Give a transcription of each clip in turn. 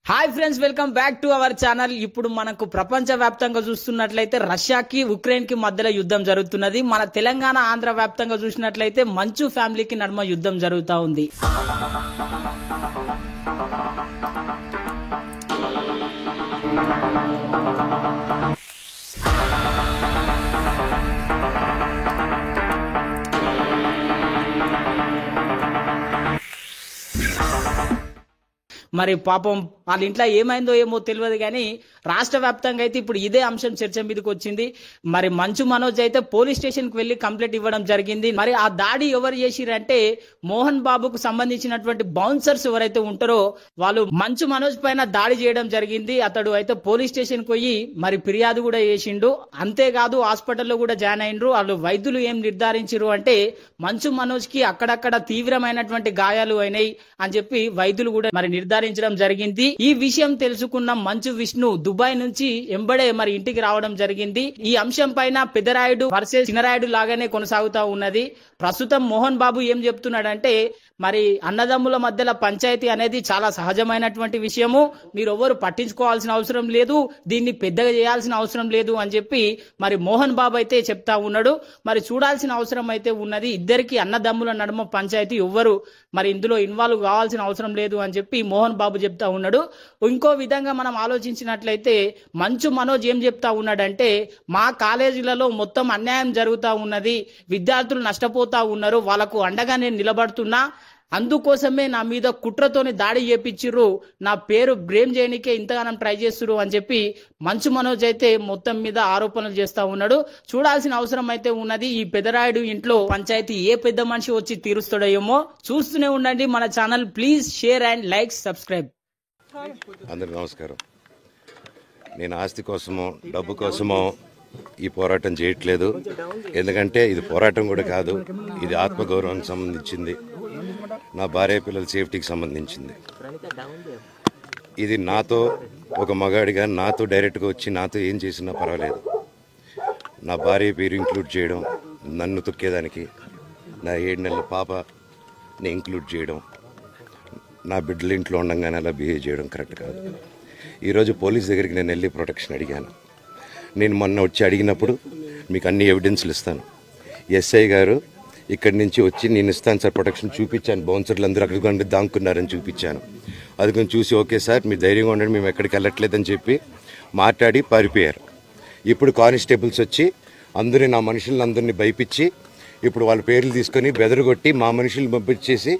Hi friends, welcome back to our channel. ఇప్పుడు మనకు ప్రపంచ వ్యాప్తంగా చూస్తున్నట్లయితే రష్యాకి ఉక్రెయిన్ కి మధ్యలో యుద్ధం జరుగుతున్నది. మన తెలంగాణ ఆంధ్ర వ్యాప్తంగా చూసినట్లయితే మంచు ఫ్యామిలీకి నడుమ యుద్ధం జరుగుతూ ఉంది. మరి పాపం వాళ్ళ ఇంట్లో ఏమైందో ఏమో తెలియదు కానీ రాష్ట్ర వ్యాప్తంగా అయితే ఇప్పుడు ఇదే అంశం చర్చ మీదకి వచ్చింది. మరి మంచు మనోజ్ అయితే పోలీస్ స్టేషన్ కు వెళ్లి కంప్లైంట్ ఇవ్వడం జరిగింది. మరి ఆ దాడి ఎవరు చేసిరంటే మోహన్ బాబుకు సంబంధించినటువంటి బౌన్సర్స్ ఎవరైతే ఉంటారో వాళ్ళు మంచు మనోజ్ పైన దాడి చేయడం జరిగింది. అతడు అయితే పోలీస్ స్టేషన్ కు పోయి మరి ఫిర్యాదు కూడా చేసిండు. అంతేకాదు హాస్పిటల్లో కూడా జాయిన్ అయినరు. వాళ్ళు వైద్యులు ఏం నిర్ధారించారు అంటే మంచు మనోజ్ కి అక్కడక్కడ తీవ్రమైనటువంటి గాయాలు అయినాయి అని చెప్పి వైద్యులు కూడా మరి నిర్ధారించడం జరిగింది. ఈ విషయం తెలుసుకున్న మంచు విష్ణు దుబాయ్ నుంచి ఎంబడే మరి ఇంటికి రావడం జరిగింది. ఈ అంశం పైన పెద్దరాయుడు వర్సెస్ చిన్నరాయుడు లాగానే కొనసాగుతా ఉన్నది. ప్రస్తుతం మోహన్ బాబు ఏం చెప్తున్నాడంటే మరి అన్నదమ్ముల మధ్యలో పంచాయతీ అనేది చాలా సహజమైనటువంటి విషయము, మీరు ఎవరు పట్టించుకోవాల్సిన అవసరం లేదు, దీన్ని పెద్దగా చేయాల్సిన అవసరం లేదు అని చెప్పి మరి మోహన్ బాబు అయితే చెప్తా ఉన్నాడు. మరి చూడాల్సిన అవసరం అయితే ఉన్నది. ఇద్దరికి అన్నదమ్ముల నడుమ పంచాయతీ ఎవ్వరు మరి ఇందులో ఇన్వాల్వ్ కావాల్సిన అవసరం లేదు అని చెప్పి మోహన్ బాబు చెప్తా ఉన్నాడు. ఇంకో విధంగా మనం ఆలోచించినట్లయితే మంచు మనోజ్ ఏం చెప్తా ఉన్నాడంటే మా కాలేజీలలో మొత్తం అన్యాయం జరుగుతా ఉన్నది, విద్యార్థులు నష్టపోతా ఉన్నారు, వాళ్ళకు అండగా నేను నిలబడుతున్నా, అందుకోసమే నా మీద కుట్రతోని దాడి చేపించిర్రు, నా పేరు బ్లేమ్ చేయనికే ఇంతగానం ట్రై చేస్తున్నారు అని చెప్పి మంచు మనోజ్ అయితే మొత్తం మీద ఆరోపణలు చేస్తా ఉన్నాడు. చూడాల్సిన అవసరం అయితే ఉన్నది. ఈ పెదరాయుడు ఇంట్లో పంచాయతీ ఏ పెద్ద మనిషి వచ్చి తీరుస్తాడో ఏమో. చూస్తూనే ఉండండి మన channel. Please share and like, subscribe. అందరికీ నమస్కారం. నేను ఆస్తి కోసమో డబ్బు కోసమో ఈ పోరాటం చేయట్లేదు. ఎందుకంటే ఇది పోరాటం కూడా కాదు, ఇది ఆత్మగౌరవానికి సంబంధించింది, నా భార్య పిల్లల సేఫ్టీకి సంబంధించింది. ఇది నాతో ఒక మగాడిగా నాతో డైరెక్ట్గా వచ్చి నాతో ఏం చేసినా పర్వాలేదు. నా భార్య పేరు ఇంక్లూడ్ చేయడం, నన్ను తొక్కేదానికి, నా 7 నెలల పాపని ఇంక్లూడ్ చేయడం, నా బిడ్డల ఇంట్లో ఉండగానే అలా బిహేవ్ చేయడం కరెక్ట్ కాదు. ఈరోజు పోలీస్ దగ్గరికి నేను వెళ్ళి ప్రొటెక్షన్ అడిగాను. నేను మొన్న వచ్చి అడిగినప్పుడు మీకు అన్ని ఎవిడెన్స్లు ఇస్తాను, ఎస్ఐ గారు ఇక్కడి నుంచి వచ్చి నేను ఇస్తాను సార్ ప్రొటెక్షన్ చూపించాను, బౌన్సర్లు అందరూ అక్కడికి దాక్కున్నారని చూపించాను. అది కొంచెం చూసి ఓకే సార్ మీరు ధైర్యంగా ఉండండి, మేము ఎక్కడికి వెళ్ళట్లేదని చెప్పి మాట్లాడి పారిపోయారు. ఇప్పుడు కానిస్టేబుల్స్ వచ్చి అందరూ నా మనుషులందరినీ భయపించి ఇప్పుడు వాళ్ళ పేర్లు తీసుకొని బెదరగొట్టి మా మనుషులు పంపించేసి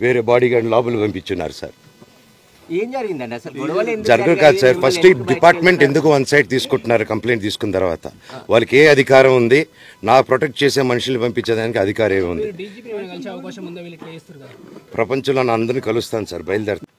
వేరే బాడీ గార్డ్ లోపల పంపించున్నారు సార్. ఏం జరిగిందండి అసలు? గొడవలు జరగదు కాదు సార్. ఫస్ట్ డిపార్ట్మెంట్ ఎందుకు వన్ సైడ్ తీసుకుంటున్నారు? కంప్లైంట్ తీసుకున్న తర్వాత వాళ్ళకి ఏ అధికారం ఉంది? నా ప్రొటెక్ట్ చేసే మనుషులు పంపించేదానికి అధికారం ఏముంది? ప్రపంచంలో నా అందరినీ కలుస్తాను సార్, బయలుదేరుతాను.